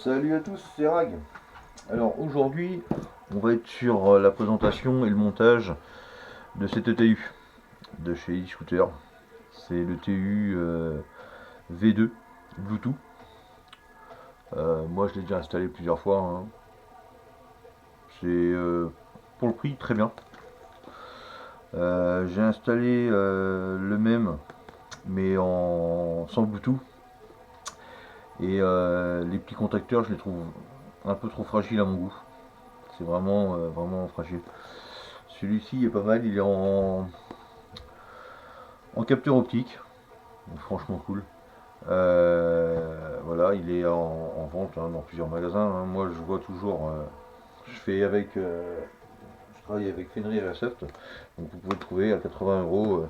Salut à tous, c'est Rag. Alors aujourd'hui, on va être sur la présentation et le montage de cet ETU de chez e-Scooter. C'est le TU V2 Bluetooth. Moi je l'ai déjà installé plusieurs fois, hein. C'est pour le prix très bien. J'ai installé le même mais sans Bluetooth. Et les petits contacteurs, je les trouve un peu trop fragiles à mon goût. C'est vraiment fragile. Celui-ci est pas mal, il est en capteur optique, donc franchement cool. Voilà, il est en vente, hein, dans plusieurs magasins, hein. Moi je vois toujours, je travaille avec Fenrir et Airsoft, donc vous pouvez le trouver à 80 euros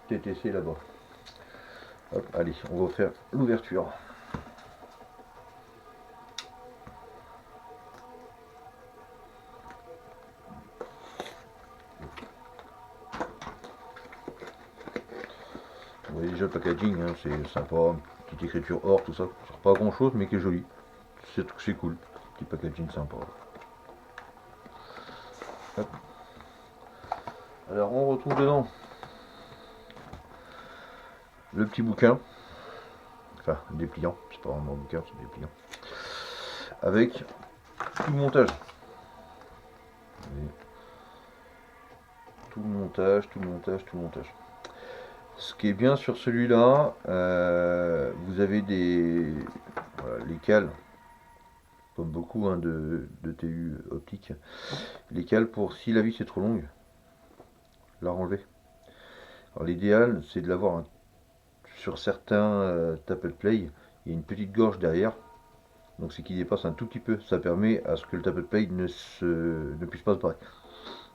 TTC là-bas. Hop, allez, on va faire l'ouverture. Vous voyez déjà le packaging, hein, c'est sympa, petite écriture or, tout ça, pas grand chose mais qui est joli. C'est cool, petit packaging sympa. Hop. Alors on retrouve dedans le petit bouquin, enfin dépliant, c'est pas vraiment un bouquin, c'est des dépliant, avec tout le montage. Tout le montage, tout le montage, tout le montage. Ce qui est bien sur celui-là, vous avez voilà, les cales, comme beaucoup, hein, de TU optique, les cales pour si la vis est trop longue, la renlever. Alors l'idéal, c'est de l'avoir, hein, sur certains tap and play, il y a une petite gorge derrière, donc c'est qui dépasse un tout petit peu. Ça permet à ce que le tap and play ne puisse pas se barrer.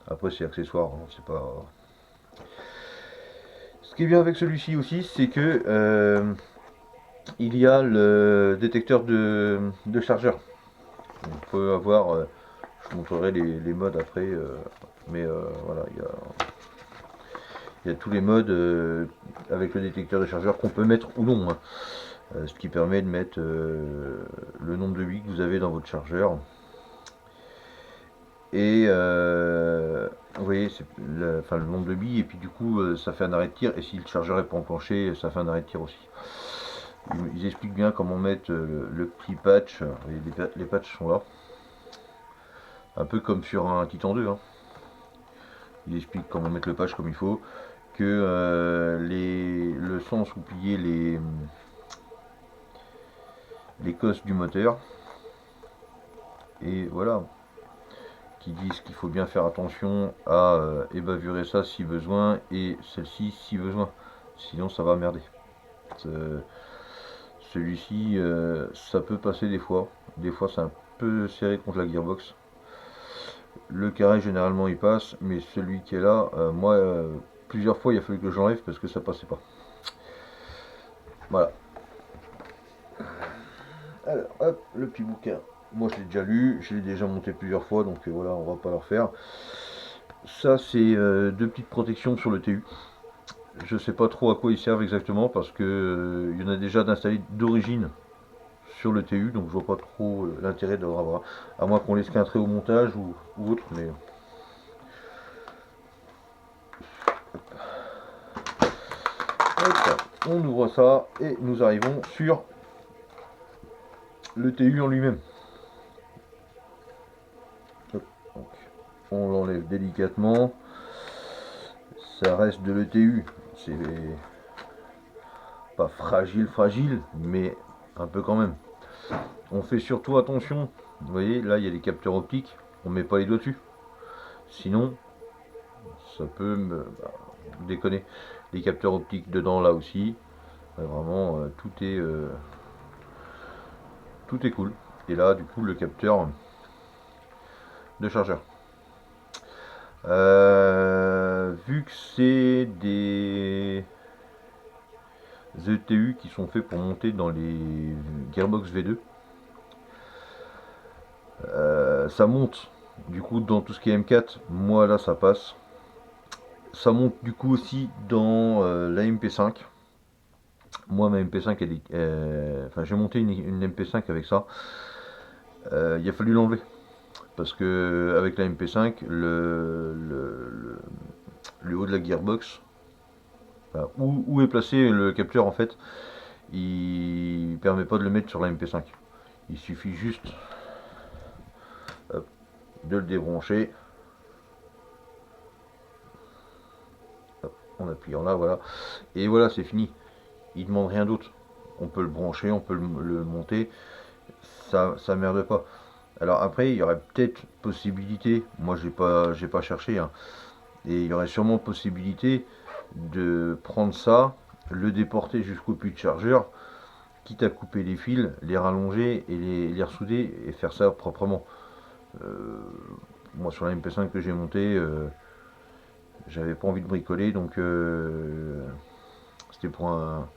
Après c'est accessoire, hein, c'est pas. Ce qui est bien avec celui-ci aussi, c'est que il y a le détecteur de chargeur. On peut avoir, je vous montrerai les modes après, mais voilà, il y a tous les modes avec le détecteur de chargeur qu'on peut mettre ou non, hein. Ce qui permet de mettre le nombre de billes que vous avez dans votre chargeur. Et vous voyez, c'est enfin, le nombre de billes, et puis du coup, ça fait un arrêt de tir. Et si le chargeur est pas enclenché, ça fait un arrêt de tir aussi. Ils expliquent bien comment mettre le petit patch. Les patchs sont là. Un peu comme sur un Titan 2, hein. Ils expliquent comment mettre le patch comme il faut. Que le sens où plier les cosses du moteur. Et voilà. Qui disent qu'il faut bien faire attention à ébavurer ça si besoin et celle-ci si besoin. Sinon ça va merder. Celui-ci, ça peut passer des fois. Des fois c'est un peu serré contre la gearbox. Le carré généralement il passe, mais celui qui est là, moi plusieurs fois il a fallu que j'enlève parce que ça passait pas. Voilà. Alors hop, le petit bouquin. Moi je l'ai déjà lu, je l'ai déjà monté plusieurs fois, donc voilà, on va pas le refaire. Ça c'est deux petites protections sur le TU. Je sais pas trop à quoi ils servent exactement parce que il y en a déjà d'installés d'origine sur le TU, donc je vois pas trop l'intérêt d'avoir avoir, à moins qu'on laisse qu'un trait au montage ou autre, mais hop, on ouvre ça et nous arrivons sur le TU en lui-même. On l'enlève délicatement, ça reste de l'ETU, c'est pas fragile, mais un peu quand même. On fait surtout attention, vous voyez, là il y a des capteurs optiques, on met pas les doigts dessus. Sinon, ça peut me déconner. Les capteurs optiques dedans là aussi, vraiment tout est cool. Et là, du coup, le capteur de chargeur. Vu que c'est des ETU qui sont faits pour monter dans les Gearbox V2, ça monte du coup dans tout ce qui est M4. Moi là, ça passe. Ça monte du coup aussi dans la MP5. Moi, ma MP5, enfin, j'ai monté une MP5 avec ça. il a fallu l'enlever. Parce que avec la MP5, le haut de la gearbox, enfin, où est placé le capteur en fait, il permet pas de le mettre sur la MP5. Il suffit juste, hop, de le débrancher, hop, en appuyant là, voilà. Et voilà, c'est fini. Il demande rien d'autre. On peut le brancher, on peut le monter, ça merde pas. Alors après, il y aurait peut-être possibilité, moi j'ai pas cherché, hein, et il y aurait sûrement possibilité de prendre ça, le déporter jusqu'au puits de chargeur, quitte à couper les fils, les rallonger et les ressouder et faire ça proprement. Euh, Moi sur la MP5 que j'ai monté, j'avais pas envie de bricoler, donc c'était pour un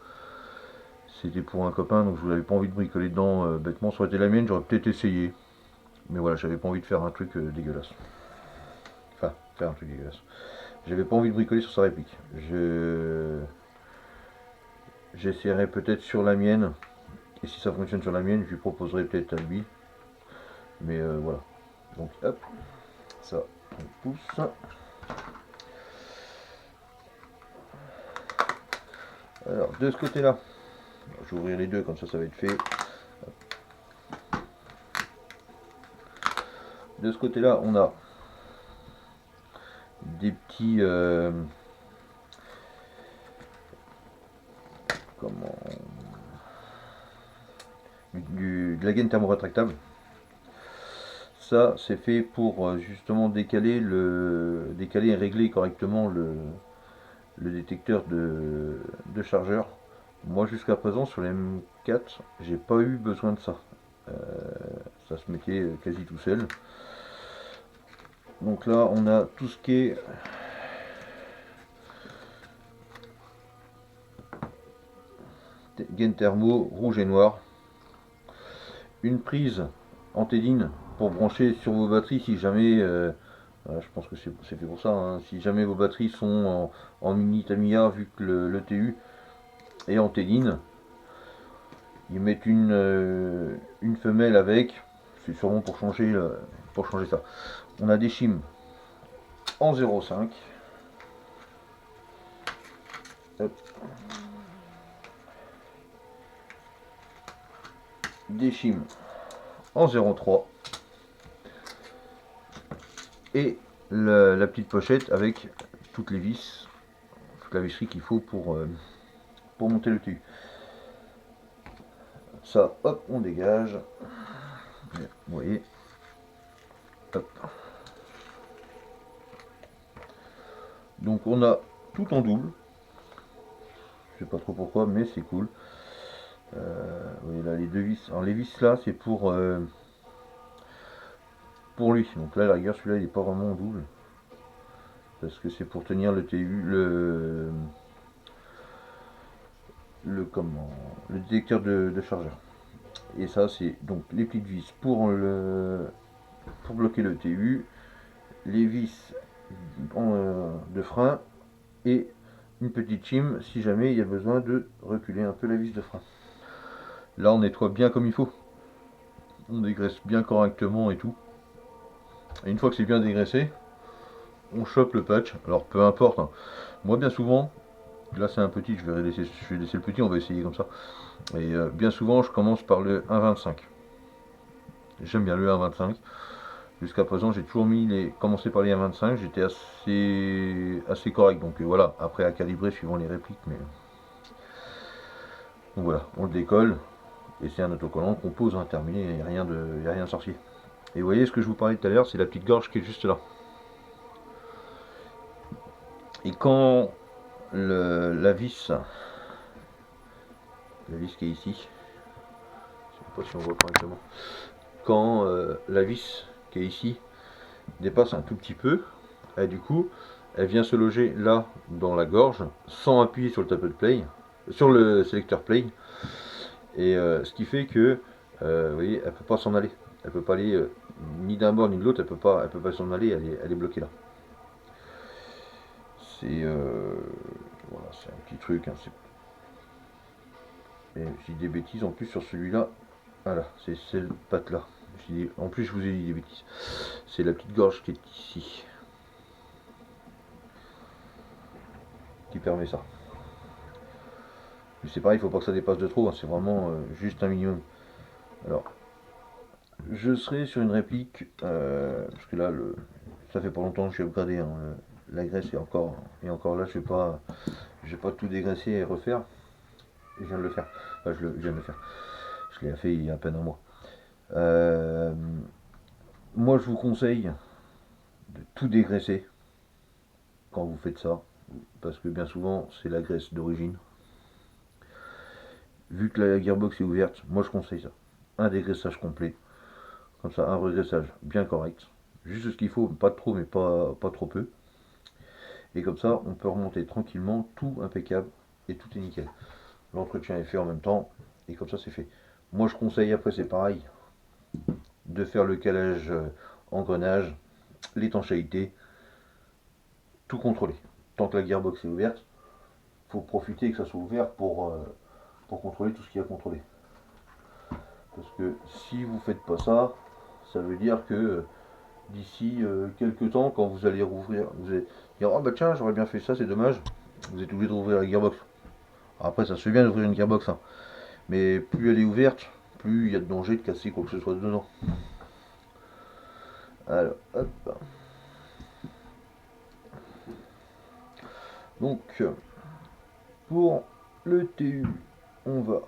c'était pour un copain, donc je n'avais pas envie de bricoler dedans bêtement. Ça aurait été la mienne, j'aurais peut-être essayé, mais voilà, j'avais pas envie de faire un truc dégueulasse. Enfin, faire un truc dégueulasse. J'avais pas envie de bricoler sur sa réplique. J'essaierai peut-être sur la mienne. Et si ça fonctionne sur la mienne, je lui proposerai peut-être à lui. Mais voilà. Donc hop, ça, on pousse. Alors de ce côté-là, je vais ouvrir les deux comme ça va être fait. De ce côté-là, on a des petits comment de la gaine thermorétractable. Ça, c'est fait pour justement décaler et régler correctement le détecteur de chargeur. Moi, jusqu'à présent, sur les M4, j'ai pas eu besoin de ça. Euh, Ça se mettait quasi tout seul. Donc là, on a tout ce qui est gaine thermo rouge et noir. Une prise antéline pour brancher sur vos batteries si jamais, je pense que c'est fait pour ça, hein, si jamais vos batteries sont en mini Tamiya, vu que le TU est antéline, ils mettent une femelle avec, c'est sûrement pour changer ça. On a des shims en 0,5. Des shims en 0,3 et la petite pochette avec toutes les vis, toute la visserie qu'il faut pour monter le TU. Ça, hop, on dégage. Vous voyez, hop. Donc on a tout en double. Je sais pas trop pourquoi, mais c'est cool. Vous voyez là les deux vis. Alors les vis là, c'est pour lui. Donc là, la rigueur, celui-là, il est pas vraiment en double. Parce que c'est pour tenir le TU, le détecteur de chargeur. Et ça, c'est donc les petites vis pour bloquer le TU, les vis de frein et une petite chime si jamais il y a besoin de reculer un peu la vis de frein. Là, on nettoie bien comme il faut. On dégraisse bien correctement et tout. Et une fois que c'est bien dégraissé, on chope le patch. Alors peu importe, hein. Moi bien souvent, là c'est un petit, je vais laisser le petit, on va essayer comme ça. Et bien souvent je commence par le 1,25. J'aime bien le 1,25. Jusqu'à présent j'ai toujours commencé par les 1,25, j'étais assez correct. Donc voilà, après à calibrer suivant les répliques. Donc voilà, on le décolle. Et c'est un autocollant qu'on pose, hein, terminé, il n'y a rien de sorcier. Et vous voyez ce que je vous parlais tout à l'heure, c'est la petite gorge qui est juste là. Et quand la vis qui est ici, je sais pas si on voit correctement, quand la vis qui est ici dépasse un tout petit peu, et du coup elle vient se loger là dans la gorge sans appuyer sur le tapeau de play, sur le sélecteur play, et ce qui fait que vous voyez, elle peut pas s'en aller, elle peut pas aller ni d'un bord ni de l'autre, elle peut pas s'en aller, elle est bloquée là. C'est voilà, c'est un petit truc, hein, et je dis des bêtises en plus sur celui-là. Voilà, c'est cette patte là. En plus, je vous ai dit des bêtises. C'est la petite gorge qui est ici qui permet ça. Mais c'est pareil, il faut pas que ça dépasse de trop, hein, c'est vraiment juste un minimum. Alors, je serai sur une réplique, parce que là, ça fait pas longtemps que je suis upgradé, hein, la graisse et encore là, je vais pas tout dégraisser et refaire. Je viens de le faire. Enfin, je viens de le faire. Je l'ai fait il y a à peine un mois. Euh, Moi, je vous conseille de tout dégraisser quand vous faites ça, parce que bien souvent, c'est la graisse d'origine. Vu que la gearbox est ouverte, moi je conseille ça. Un dégraissage complet, comme ça, un regraissage bien correct. Juste ce qu'il faut, pas trop, mais pas trop peu. Et comme ça, on peut remonter tranquillement, tout impeccable, et tout est nickel. L'entretien est fait en même temps, et comme ça c'est fait. Moi je conseille après, c'est pareil, de faire le calage engrenage, l'étanchéité, tout contrôler. Tant que la gearbox est ouverte, il faut profiter que ça soit ouvert pour contrôler tout ce qu'il y a à contrôler. Parce que si vous faites pas ça, ça veut dire que d'ici quelques temps, quand vous allez rouvrir, vous allez dire oh bah tiens j'aurais bien fait ça, c'est dommage. Vous êtes obligé de rouvrir la gearbox. Alors après ça se fait bien d'ouvrir une gearbox, hein. Mais plus elle est ouverte, plus il y a de danger de casser quoi que ce soit dedans. Alors hop. Donc pour le TU, on va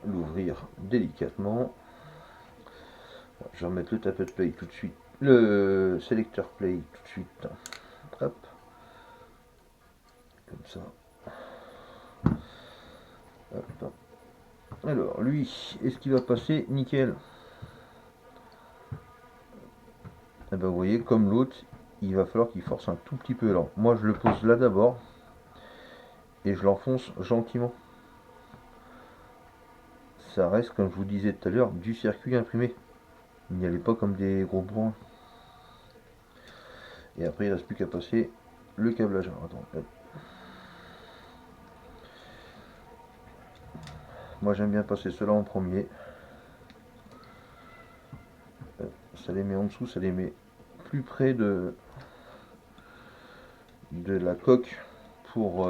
l'ouvrir délicatement. Je vais remettre le tappet play tout de suite. Le sélecteur play tout de suite. Hop. Comme ça. Hop. Alors, lui, est-ce qu'il va passer nickel? Eh ben, vous voyez, comme l'autre, il va falloir qu'il force un tout petit peu. Alors, moi, je le pose là d'abord. Et je l'enfonce gentiment. Ça reste, comme je vous disais tout à l'heure, du circuit imprimé. Il n'y allait pas comme des gros bourrins. Et après, il ne reste plus qu'à passer le câblage. Alors, attends, hop. Moi, j'aime bien passer cela en premier. Ça les met en dessous, ça les met plus près de la coque pour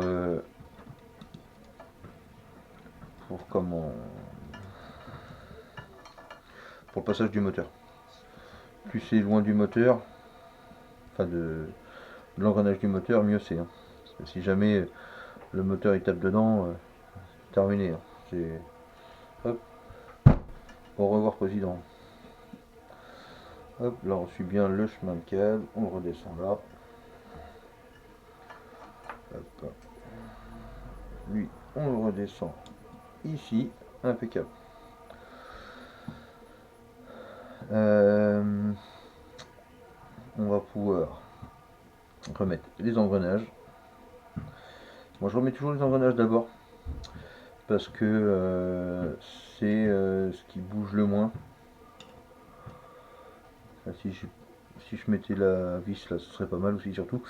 comment pour le passage du moteur. Plus c'est loin du moteur, enfin de l'engrenage du moteur, mieux c'est, hein. Parce que si jamais le moteur il tape dedans, c'est terminé, hein. C'est hop, au revoir président. Hop, là on suit bien le chemin de câble, on le redescend là. Hop. Lui, on le redescend ici, impeccable. On va pouvoir remettre les engrenages. Moi je remets toujours les engrenages d'abord parce que c'est ce qui bouge le moins. Enfin, si je mettais la vis là, ce serait pas mal aussi surtout.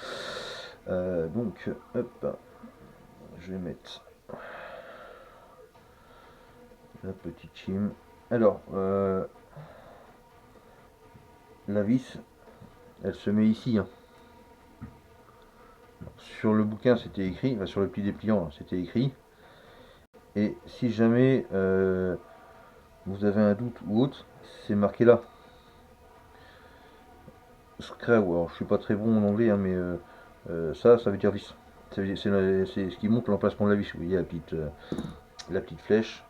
Donc hop, je vais mettre la petite chim. Alors la vis, elle se met ici, hein. Sur le bouquin c'était écrit, enfin, sur le petit dépliant c'était écrit. Et si jamais vous avez un doute ou autre, c'est marqué là. Screw, alors je suis pas très bon en anglais, hein, mais ça veut dire vis. C'est ce qui montre l'emplacement de la vis. Vous voyez la petite flèche.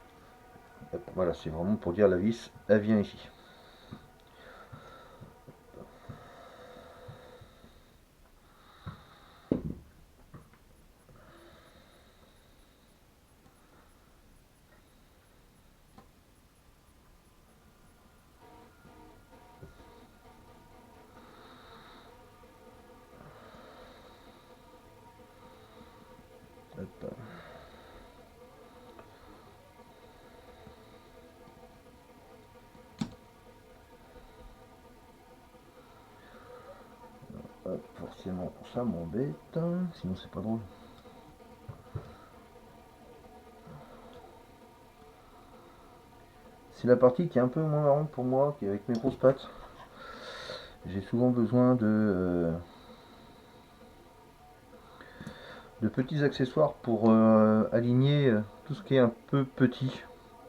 Hop, voilà, c'est vraiment pour dire la vis, elle vient ici. Hop. Hop, forcément, ça m'embête, hein, sinon c'est pas drôle. C'est la partie qui est un peu moins marrante pour moi, qui est avec mes grosses pattes. J'ai souvent besoin de petits accessoires pour aligner tout ce qui est un peu petit.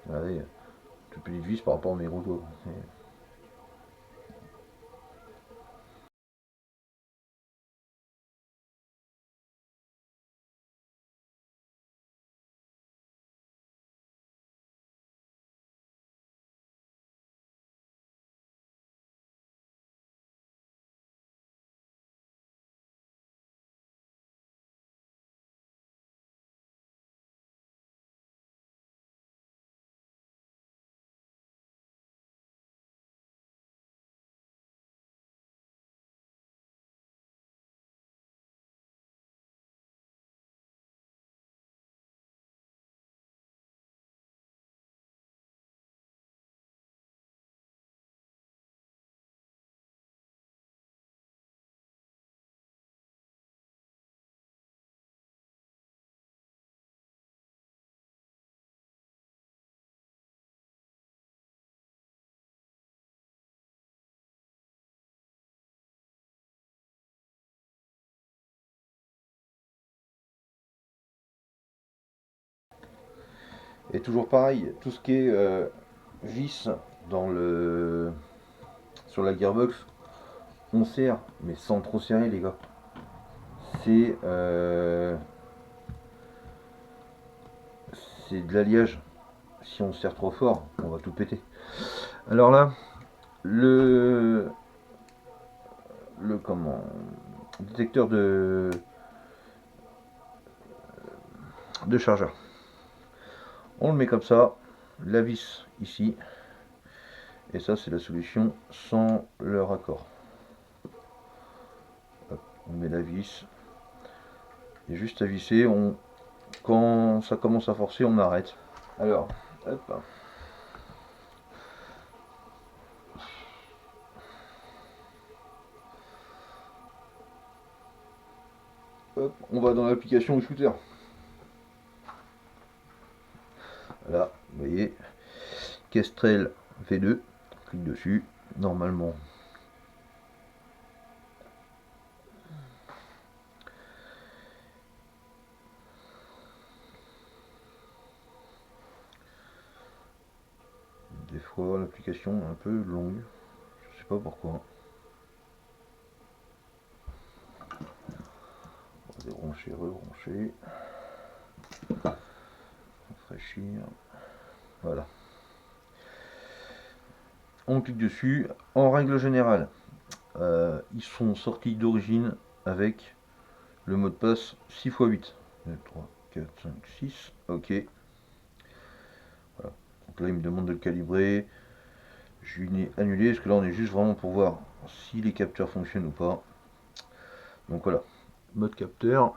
Regardez, toute petite vis par rapport à mes gros doigts. Et toujours pareil, tout ce qui est vis dans sur la gearbox, on serre, mais sans trop serrer les gars. C'est c'est de l'alliage. Si on serre trop fort, on va tout péter. Alors là, le comment détecteur de chargeur. On le met comme ça, la vis ici, et ça c'est la solution sans le raccord. Hop, on met la vis, et juste à visser, quand ça commence à forcer, on arrête. Alors, hop. Hop, on va dans l'application shooter. Là, vous voyez, Kestrel V2, clique dessus, normalement. Des fois l'application est un peu longue, je sais pas pourquoi. On va débrancher, rebrancher, rafraîchir, voilà. On clique dessus, en règle générale, ils sont sortis d'origine avec le mot de passe 6x8. 2, 3, 4, 5, 6, ok. Voilà. Donc là il me demande de le calibrer. Je lui ai annulé parce que là on est juste vraiment pour voir si les capteurs fonctionnent ou pas. Donc voilà, mode capteur,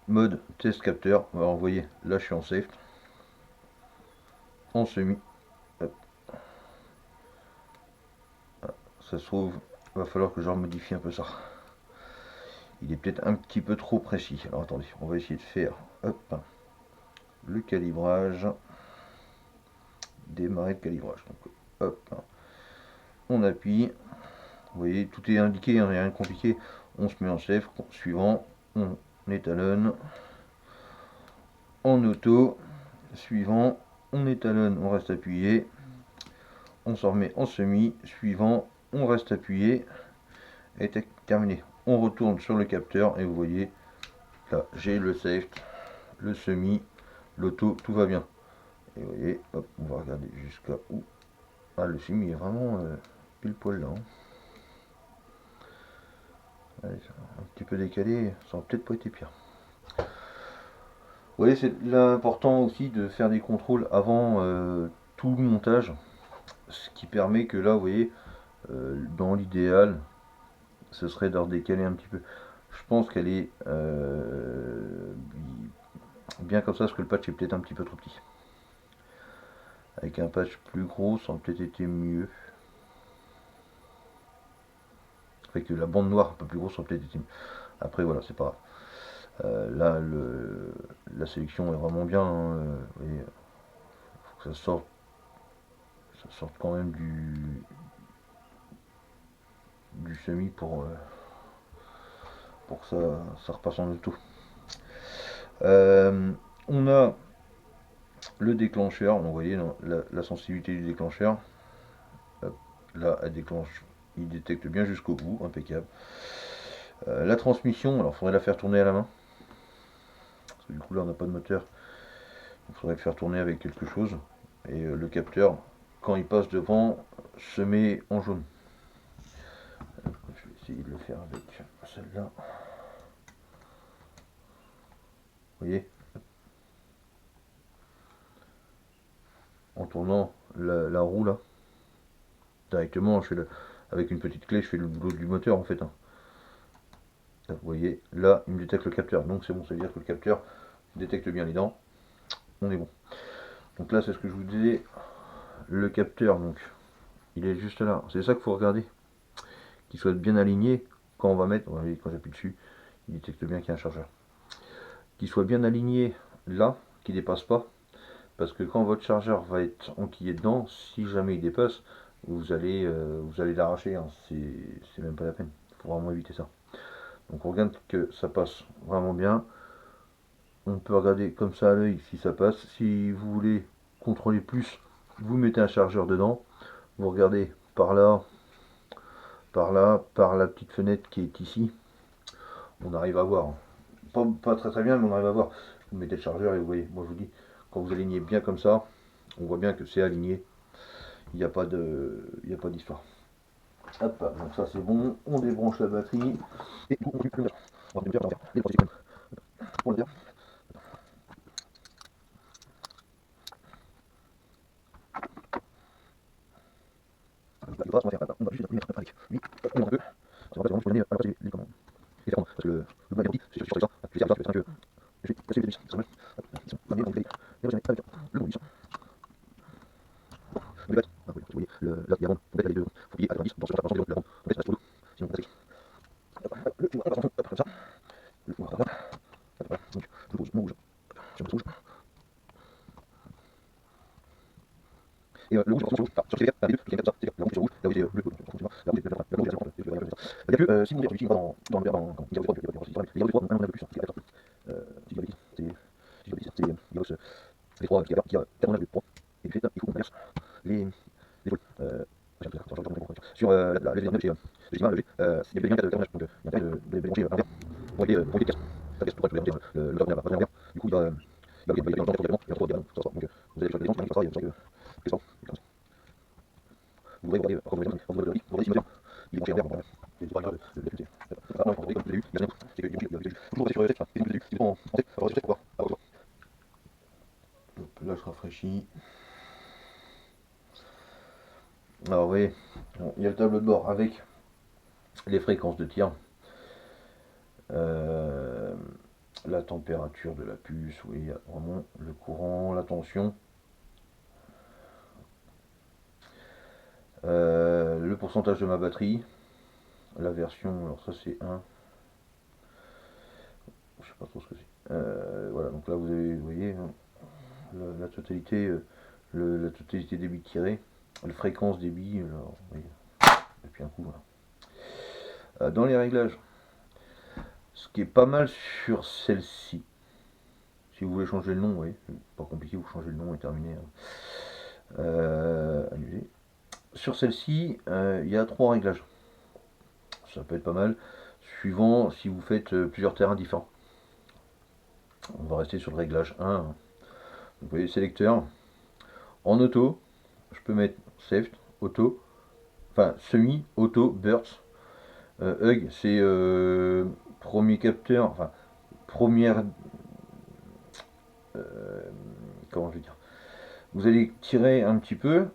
mode test capteur. Alors vous voyez, là je suis en safe, en semi. Hop. Ça se trouve, va falloir que je modifie un peu ça. Il est peut-être un petit peu trop précis. Alors attendez, on va essayer de faire hop, le calibrage. Démarrer le calibrage. Donc hop, on appuie. Vous voyez, tout est indiqué, hein, rien de compliqué. On se met en safe, suivant, on étalonne. En auto, suivant, on étalonne, on reste appuyé. On s'en remet en semi, suivant, on reste appuyé. Et terminé. On retourne sur le capteur et vous voyez, là j'ai le safe, le semi, l'auto, tout va bien. Et vous voyez, hop, on va regarder jusqu'à où. Ah, le semi est vraiment pile poil là. Hein. Allez, un petit peu décalé, ça aurait peut-être pas été pire. Vous voyez, c'est l'important aussi de faire des contrôles avant tout le montage. Ce qui permet que là, vous voyez, dans l'idéal, ce serait de redécaler un petit peu. Je pense qu'elle est bien comme ça, parce que le patch est peut-être un petit peu trop petit. Avec un patch plus gros, ça aurait peut-être été mieux. Avec la bande noire un peu plus grosse, ça aurait peut-être été mieux. Après, voilà, c'est pas grave. Là, la sélection est vraiment bien. Hein, vous voyez, faut ça sorte quand même du semi pour que ça repasse en auto. On a le déclencheur, vous voyez la sensibilité du déclencheur. Hop, là, elle déclenche, il détecte bien jusqu'au bout, impeccable. La transmission, alors il faudrait la faire tourner à la main. Parce que du coup là on n'a pas de moteur. Il faudrait le faire tourner avec quelque chose. Et le capteur, quand il passe devant, se met en jaune. Je vais essayer de le faire avec celle-là. Vous voyez, en tournant la roue là, directement, avec une petite clé, je fais le boulot du moteur en fait. Hein. Là, vous voyez, là, il me détecte le capteur. Donc c'est bon, ça veut dire que le capteur détecte bien les dents. On est bon. Donc là, c'est ce que je vous disais. Le capteur, donc, il est juste là. C'est ça qu'il faut regarder. Qu'il soit bien aligné quand on va mettre. Vous voyez, quand j'appuie dessus, il détecte bien qu'il y a un chargeur. Qu'il soit bien aligné là, qu'il dépasse pas. Parce que quand votre chargeur va être enquillé dedans, si jamais il dépasse, vous allez l'arracher. Hein. C'est même pas la peine. Il faut vraiment éviter ça. Donc on regarde que ça passe vraiment bien. On peut regarder comme ça à l'œil si ça passe. Si vous voulez contrôler plus, vous mettez un chargeur dedans. Vous regardez par là, par la petite fenêtre qui est ici. On arrive à voir. Pas très bien, mais on arrive à voir. Vous mettez le chargeur et vous voyez, moi je vous dis, quand vous alignez bien comme ça, on voit bien que c'est aligné. Il n'y a pas d'histoire. Hop, donc ça c'est bon. On débranche la batterie. Et on continue le moteur. On va faire les procédures pour le moteur. On va juste mettre avec lui. On monte un peu. Ça va pas vraiment pour l'année à passer les commandes. Et faire parce que le bas est rempli, c'est sur ça. Je vais faire ça, je vais je vais passer les vis. C'est mal. Ils sont pas bien avec le bon vis. On les bête. Vous voyez, là il y a bon. On bête les deux. Faut plier à 90 dans ce sens la ronde. On bête reste pour deux. Sinon on va le tu vois pas comme ça. Le voir là. Voilà. Donc je pose mon rouge. Sur le rouge. Et le rouge, sur le rouge, sur les verts, les deux, qui est comme ça, c'est la rouge sur rouge, là où il est bleu, la rouge est bleu, la rouge est bleu, il y a que si mon verre celui-ci va dans le verre, quand il y a le droit, il y a le droit, un peu plus, c'est la si je dis c'est les trois qui a 4 et puis il faut qu'on inverse les volumes. Sur la V9 chez Gima, il y a des liens 4 donc il y a intérêt de les brancher à l'envers pour aider de casse. Ça casse tout le reste, le moteur va l'envers, du coup il va y avoir un diamant, il y a 3 diamants, ça donc vous allez choisir les gens qui font ça, que ça. Vous voyez, quand vous voyez si le moteur, il est branché en vert, c'est pas grave de député. Comme vous l'avez vu, il y a rien, c'est que toujours rester sur le texte, c'est une en tête, avoir sur le texte pour voir. Là je rafraîchis. Alors vous voyez, il y a le tableau de bord avec les fréquences de tir, la température de la puce, oui, il y a vraiment le courant, la tension, le pourcentage de ma batterie, la version, alors ça c'est 1, je sais pas trop ce que c'est. Voilà, donc là vous voyez hein, la totalité, la totalité des bits tirés, la fréquence des bits, alors, oui, et puis un coup voilà. Dans les réglages, ce qui est pas mal sur celle-ci, si vous voulez changer le nom, oui, pas compliqué, vous changez le nom et terminé. Annuler. Sur celle-ci, il y a 3 réglages. Ça peut être pas mal, suivant si vous faites plusieurs terrains différents. On va rester sur le réglage 1. Donc, vous voyez, sélecteur. En auto, je peux mettre Safe, auto, enfin semi, auto, burst. Hug, c'est premier capteur, enfin première. Comment je vais dire, vous allez tirer un petit peu,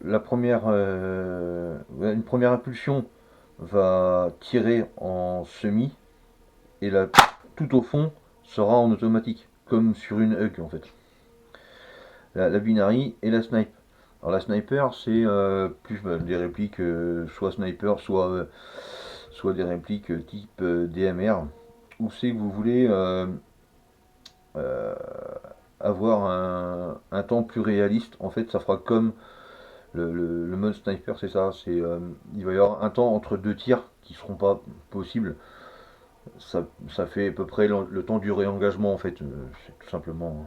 la première, une première impulsion va tirer en semi et là tout au fond sera en automatique, comme sur une hug en fait. La binary et la snipe. Alors la sniper c'est plus des répliques soit sniper soit des répliques type DMR où c'est que vous voulez avoir un temps plus réaliste. En fait, ça fera comme le mode sniper, c'est ça. Il va y avoir un temps entre deux tirs qui seront pas possibles. Ça fait à peu près le temps du réengagement en fait, c'est tout simplement.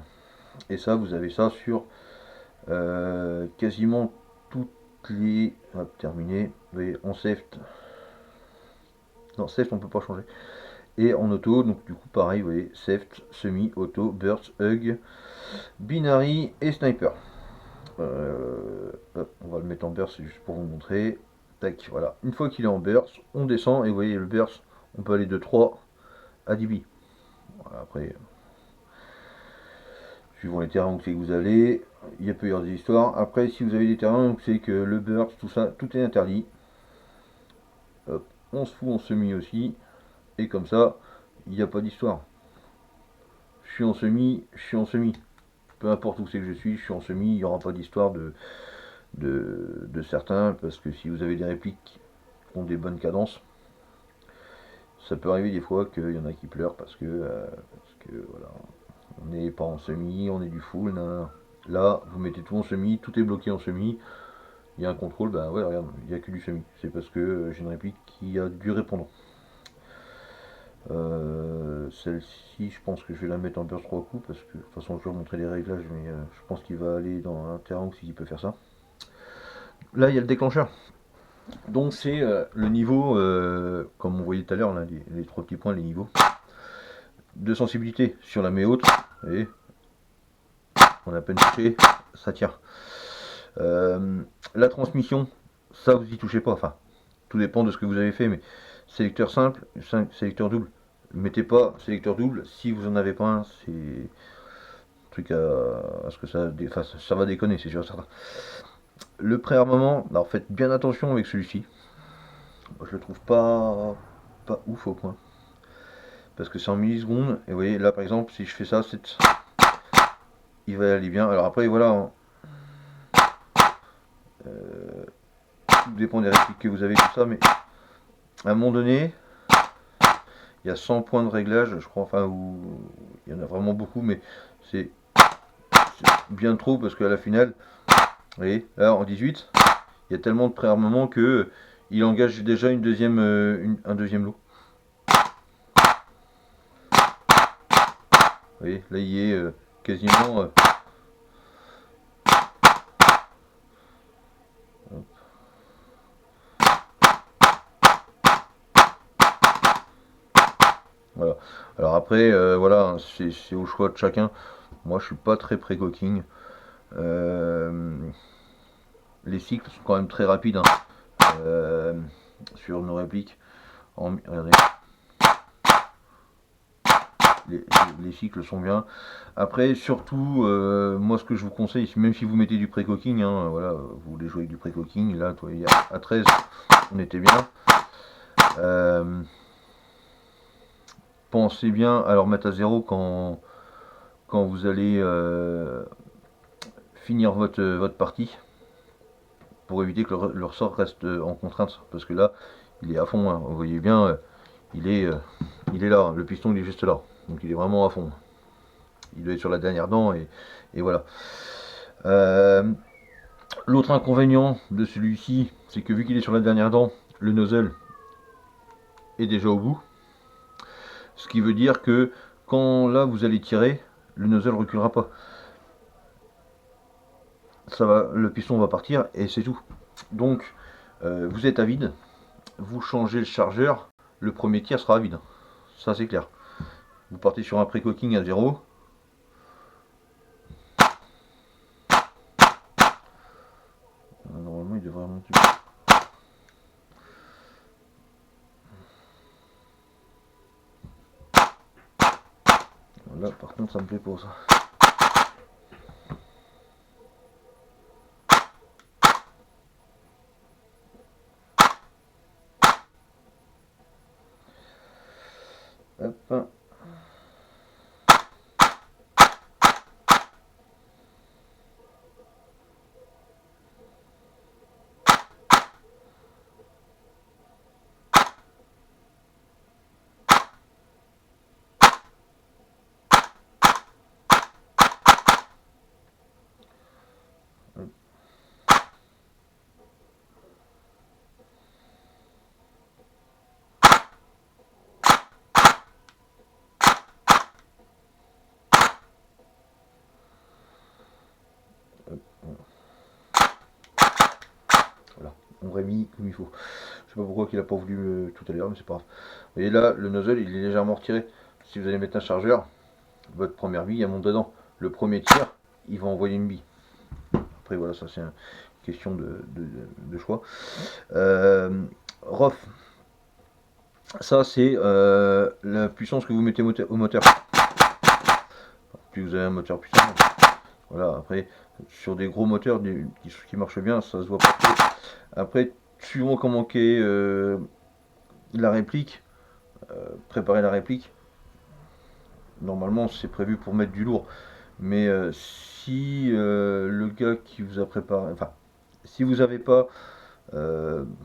Et ça, vous avez ça sur quasiment toutes les. Hop, terminé. Vous voyez, en safe. Non, safe on peut pas changer. Et en auto, donc du coup pareil, vous voyez, safe, semi, auto, burst, hug, binary et sniper. Hop, on va le mettre en burst juste pour vous montrer. Tac, voilà. Une fois qu'il est en burst, on descend et vous voyez le burst, on peut aller de 3 à 10 billes. Voilà, après, suivant les terrains où c'est que vous allez, il peut y avoir des histoires. Après, si vous avez des terrains où c'est que le burst, tout ça, tout est interdit. Hop, on se fout en semi aussi. Et comme ça, il n'y a pas d'histoire. Je suis en semi, je suis en semi. Peu importe où c'est que je suis en semi, il n'y aura pas d'histoire de certains, parce que si vous avez des répliques qui ont des bonnes cadences, ça peut arriver des fois qu'il y en a qui pleurent parce que voilà, on n'est pas en semi, on est du full. Nan, nan. Là, vous mettez tout en semi, tout est bloqué en semi, il y a un contrôle, ben ouais, regarde, il n'y a que du semi. C'est parce que j'ai une réplique qui a du répondant. Celle-ci, je pense que je vais la mettre en burst 3 coups parce que de toute façon, je vais vous montrer les réglages, mais je pense qu'il va aller dans un terrain où il peut faire ça. Là, il y a le déclencheur. Donc, c'est le niveau, comme on voyait tout à l'heure, les trois petits points, les niveaux de sensibilité sur la main haute. Vous voyez, on a à peine touché, ça tire. La transmission, ça vous y touchez pas. Enfin, tout dépend de ce que vous avez fait, mais sélecteur simple, sélecteur double. Ne mettez pas sélecteur double si vous en avez pas un, c'est un truc à ce que ça va déconner, c'est sûr certain. Le préarmement, alors faites bien attention avec celui-ci. Moi, je le trouve pas ouf au point. Parce que c'est en millisecondes, et vous voyez là par exemple, si je fais ça, il va aller bien. Alors après, voilà, hein. Tout dépend des répliques que vous avez, tout ça, mais à un moment donné, il y a 100 points de réglage, je crois, enfin, où il y en a vraiment beaucoup, mais c'est bien trop parce qu'à la finale, vous voyez, là en 18, il y a tellement de préarmement que il engage déjà un deuxième lot. Vous voyez, là il est quasiment. Voilà. Alors après, voilà, c'est au choix de chacun. Moi, je suis pas très pré-cooking. Les cycles sont quand même très rapides hein, sur nos répliques. Regardez, les cycles sont bien. Après, surtout, moi, ce que je vous conseille, même si vous mettez du pré-cooking, hein, voilà, vous voulez jouer avec du pré-cooking, là, à 13, on était bien. Pensez bien à leur mettre à 0 quand vous allez finir votre partie, pour éviter que le ressort reste en contrainte, parce que là, il est à fond, hein. Vous voyez bien, il est là, hein. Le piston il est juste là, donc il est vraiment à fond. Il doit être sur la dernière dent, et voilà. L'autre inconvénient de celui-ci, c'est que vu qu'il est sur la dernière dent, le nozzle est déjà au bout. Ce qui veut dire que quand là vous allez tirer, le nozzle reculera pas. Le piston va partir et c'est tout. Donc vous êtes à vide, vous changez le chargeur, le premier tir sera à vide. Ça c'est clair. Vous partez sur un pré-cooking à 0. Normalement il devrait remonter. Là par contre ça me plaît pas ça. Hop. mis comme il faut. Je sais pas pourquoi il a pas voulu tout à l'heure, mais c'est pas grave. Vous voyez là, le nozzle il est légèrement retiré. Si vous allez mettre un chargeur, votre première bille elle monte dedans. Le premier tir, il va envoyer une bille. Après voilà, ça c'est une question de choix. ROF, ça c'est la puissance que vous mettez au moteur. Plus vous avez un moteur puissant, voilà, après sur des gros moteurs qui marchent bien, ça se voit pas trop. Après, suivant comment qu'est la réplique, préparer la réplique, normalement c'est prévu pour mettre du lourd. Mais si le gars qui vous a préparé, enfin, si vous n'avez pas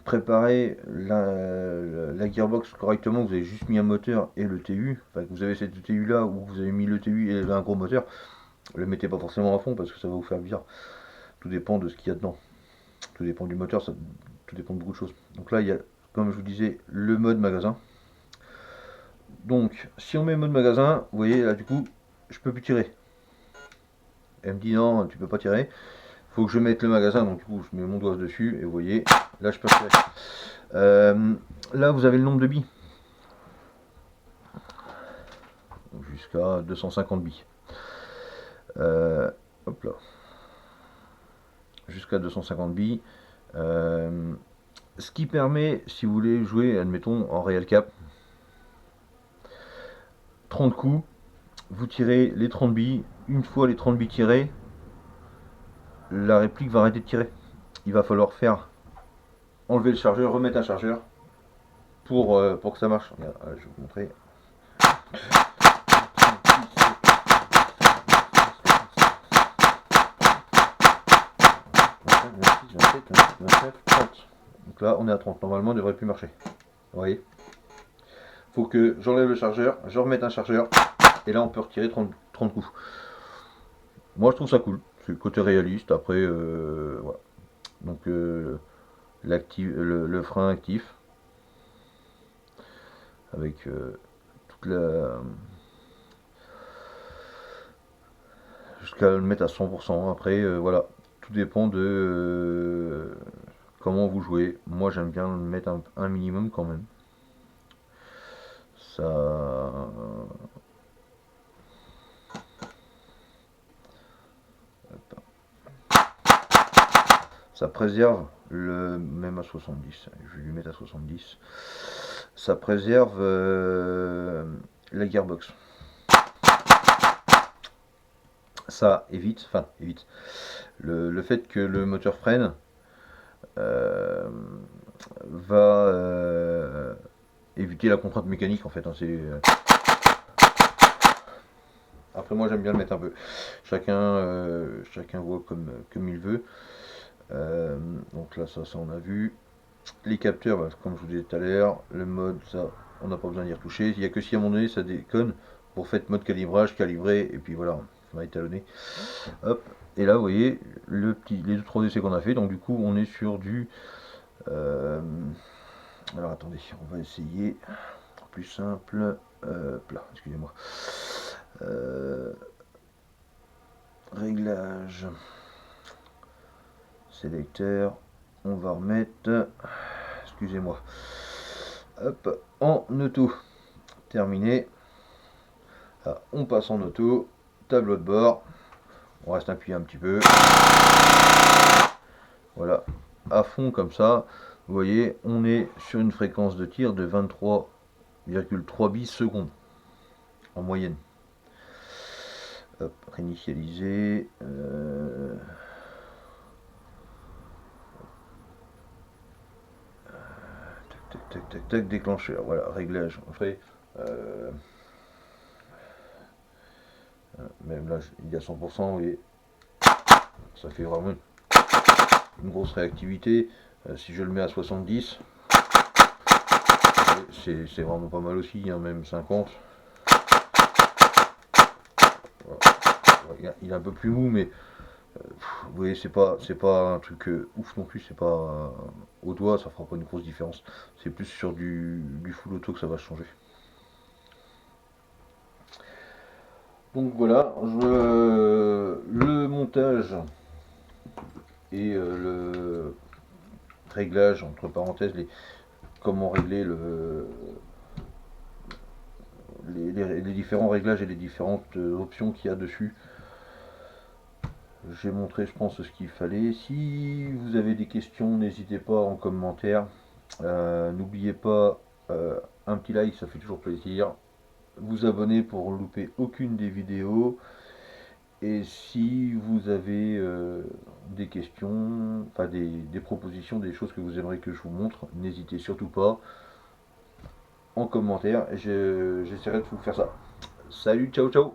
préparé la gearbox correctement, vous avez juste mis un moteur et le TU, enfin que vous avez cette TU là où vous avez mis le TU et un gros moteur, le mettez pas forcément à fond parce que ça va vous faire bizarre. Tout dépend de ce qu'il y a dedans. Tout dépend du moteur, tout dépend de beaucoup de choses. Donc là, il y a, comme je vous disais, le mode magasin. Donc, si on met mode magasin, vous voyez, là, du coup, je peux plus tirer. Elle me dit non, tu peux pas tirer. Faut que je mette le magasin, donc du coup, je mets mon doigt dessus, et vous voyez, là, je peux tirer. Là, vous avez le nombre de billes. Jusqu'à 250 billes. Hop là. Jusqu'à 250 billes. Ce qui permet, si vous voulez jouer, admettons, en Real Cap, 30 coups, vous tirez les 30 billes, une fois les 30 billes tirées, la réplique va arrêter de tirer. Il va falloir faire enlever le chargeur, remettre un chargeur pour que ça marche. Regarde, je vais vous montrer. Donc là on est à 30, normalement il ne devrait plus marcher. Vous voyez, faut que j'enlève le chargeur, je remette un chargeur, et là on peut retirer 30 coups. Moi je trouve ça cool, c'est le côté réaliste. Après voilà. Donc le frein actif avec toute la jusqu'à le mettre à 100%. Après voilà, tout dépend de comment vous jouez. Moi j'aime bien le mettre un minimum quand même. Ça préserve le même à 70. Je vais lui mettre à 70. Ça préserve la gearbox. Ça évite, enfin évite, le fait que le moteur freine va éviter la contrainte mécanique en fait. Hein, après moi j'aime bien le mettre un peu. Chacun voit comme il veut. Donc là ça on a vu. Les capteurs, bah, comme je vous disais tout à l'heure, le mode, ça on n'a pas besoin d'y retoucher. Il n'y a que si à un moment donné ça déconne, vous faites mode calibrage, calibrer, et puis voilà, on va étalonner. Hop, et là vous voyez les 2-3 essais qu'on a fait, donc du coup on est sur du... alors attendez, on va essayer plus simple, là, excusez-moi. Réglage, sélecteur, on va remettre, excusez-moi, hop, en auto, terminé. Là, on passe en auto, tableau de bord, on reste appuyé un petit peu, voilà, à fond comme ça. Vous voyez, on est sur une fréquence de tir de 23,3 billes secondes en moyenne. Hop, réinitialiser. Tac, déclencheur. Voilà, réglage. On fait. Même là, il y a 100%, vous voyez, ça fait vraiment une grosse réactivité. Si je le mets à 70, c'est vraiment pas mal aussi, hein, même 50. Voilà. Il est un peu plus mou, mais vous voyez, c'est pas un truc ouf non plus. C'est pas au doigt, ça fera pas une grosse différence. C'est plus sur du full auto que ça va changer. Donc voilà, le montage et réglages, entre parenthèses, comment régler les différents réglages et les différentes options qu'il y a dessus. J'ai montré, je pense, ce qu'il fallait. Si vous avez des questions, n'hésitez pas en commentaire. N'oubliez pas un petit like, ça fait toujours plaisir. Vous abonner pour louper aucune des vidéos. Et si vous avez des questions, enfin des propositions, des choses que vous aimeriez que je vous montre, n'hésitez surtout pas en commentaire. J'essaierai de vous faire ça. Salut, ciao, ciao!